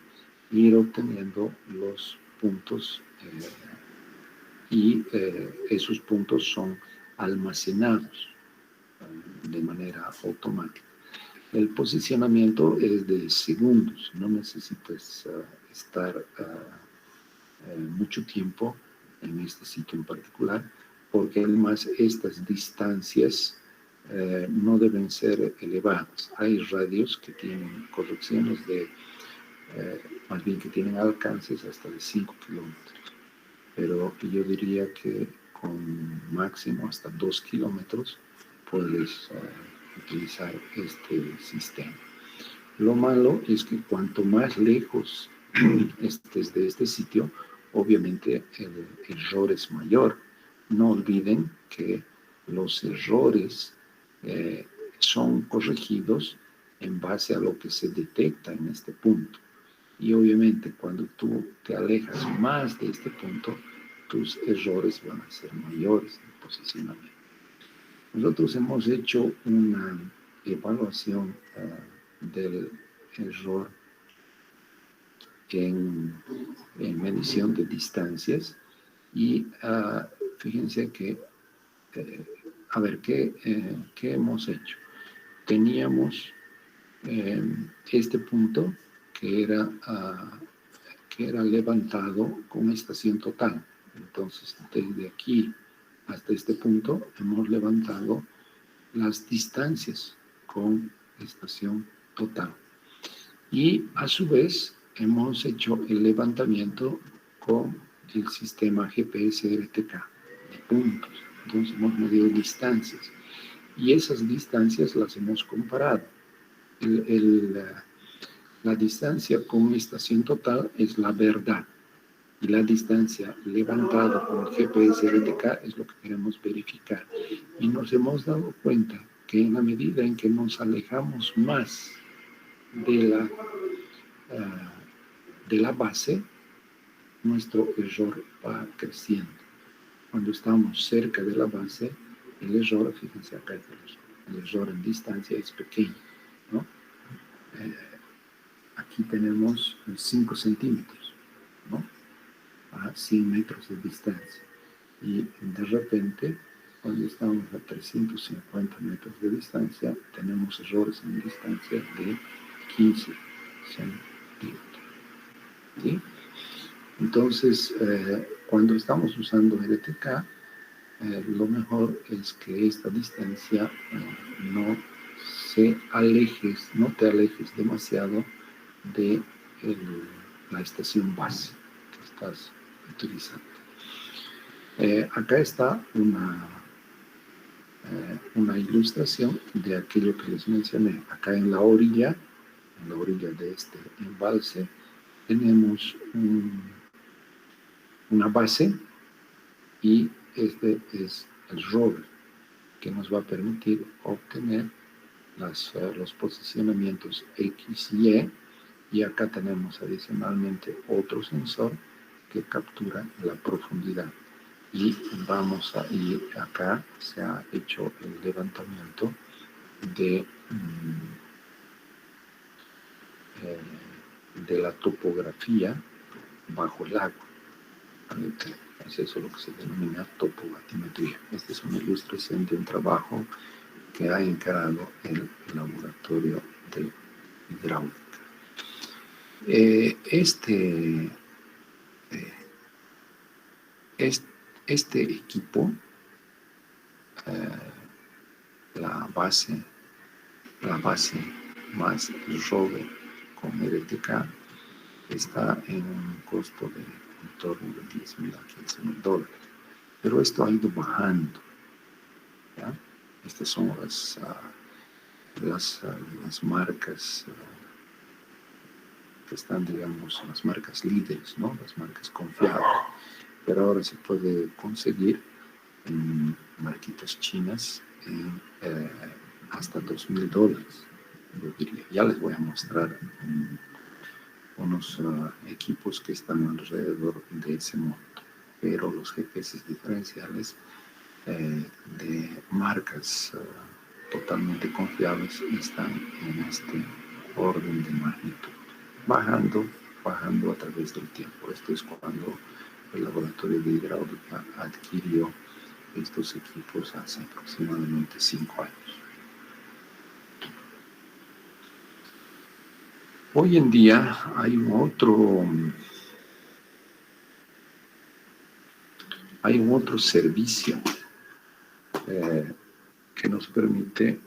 e ir obteniendo los puntos y esos puntos son almacenados de manera automática. El posicionamiento es de segundos, no necesitas estar mucho tiempo en este sitio en particular, porque además estas distancias no deben ser elevadas. Hay radios que tienen correcciones de, más bien que tienen alcances hasta de 5 kilómetros, pero yo diría que con máximo hasta 2 kilómetros puedes utilizar este sistema. Lo malo es que cuanto más lejos estés de este sitio, obviamente el error es mayor. No olviden que los errores son corregidos en base a lo que se detecta en este punto. Y obviamente cuando tú te alejas más de este punto, tus errores van a ser mayores en posicionamiento. Nosotros hemos hecho una evaluación del error en medición de distancias y fíjense que, a ver, ¿qué hemos hecho? Teníamos este punto que era levantado con estación total. Entonces, desde aquí hasta este punto hemos levantado las distancias con estación total. Y a su vez hemos hecho el levantamiento con el sistema GPS RTK de puntos. Entonces hemos medido distancias y esas distancias las hemos comparado. La distancia con estación total es la verdad y la distancia levantada con el GPS RTK es lo que queremos verificar. Y nos hemos dado cuenta que en la medida en que nos alejamos más de la base, nuestro error va creciendo. Cuando estamos cerca de la base, el error, fíjense acá, el error en distancia es pequeño, ¿no? Aquí tenemos 5 centímetros, ¿no? A 100 metros de distancia. Y de repente, cuando estamos a 350 metros de distancia, tenemos errores en distancia de 15 centímetros. ¿Sí? Entonces, cuando estamos usando RTK, lo mejor es que esta distancia no te alejes demasiado de la estación base que estás utilizando. Acá está una ilustración de aquello que les mencioné. Acá en la orilla de este embalse, tenemos una base y este es el rover que nos va a permitir obtener los posicionamientos X y Y acá tenemos adicionalmente otro sensor que captura la profundidad. Y vamos a ir acá, se ha hecho el levantamiento de la topografía bajo el agua. Es eso lo que se denomina topobatimetría. Esta es una ilustración de un trabajo que ha encarado el laboratorio de hidráulica. Este equipo, la base más el rover con RTK, está en un costo de en torno de $10,000 a $15,000. pero esto ha ido bajando, ¿ya? Estas son las marcas que están, digamos, las marcas líderes, ¿no? Las marcas confiables, pero ahora se puede conseguir en marquitas chinas en hasta $2,000, yo diría. Ya les voy a mostrar unos equipos que están alrededor de ese monto, pero los GPS diferenciales de marcas totalmente confiables están en este orden de magnitud, bajando a través del tiempo. Esto es cuando el laboratorio de hidráulica adquirió estos equipos hace aproximadamente 5 años. Hoy en día hay un otro servicio que nos permite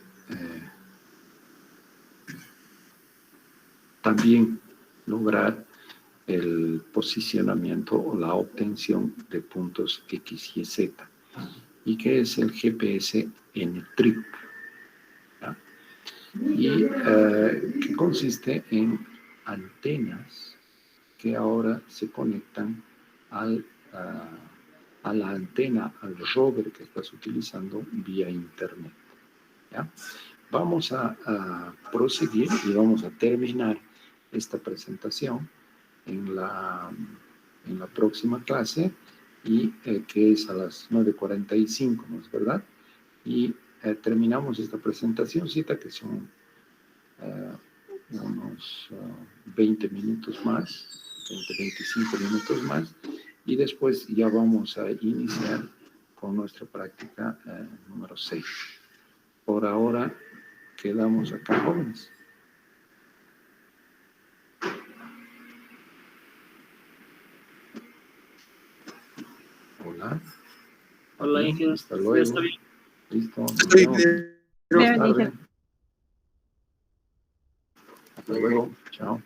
también lograr el posicionamiento o la obtención de puntos X y Z, y que es el GPS N-Trip, ¿ya? Y que consiste en antenas que ahora se conectan a la antena, al rover que estás utilizando vía internet, ¿ya? Vamos a proseguir y vamos a terminar esta presentación en la próxima clase, y que es a las 9:45, ¿no es verdad? Y terminamos esta presentación, que son unos 20 minutos más, 25 minutos más, y después ya vamos a iniciar con nuestra práctica número 6. Por ahora quedamos acá, jóvenes. Hola. Hola, Inge. Hasta luego. Está bien. Listo. Bien, Hasta luego. Chao.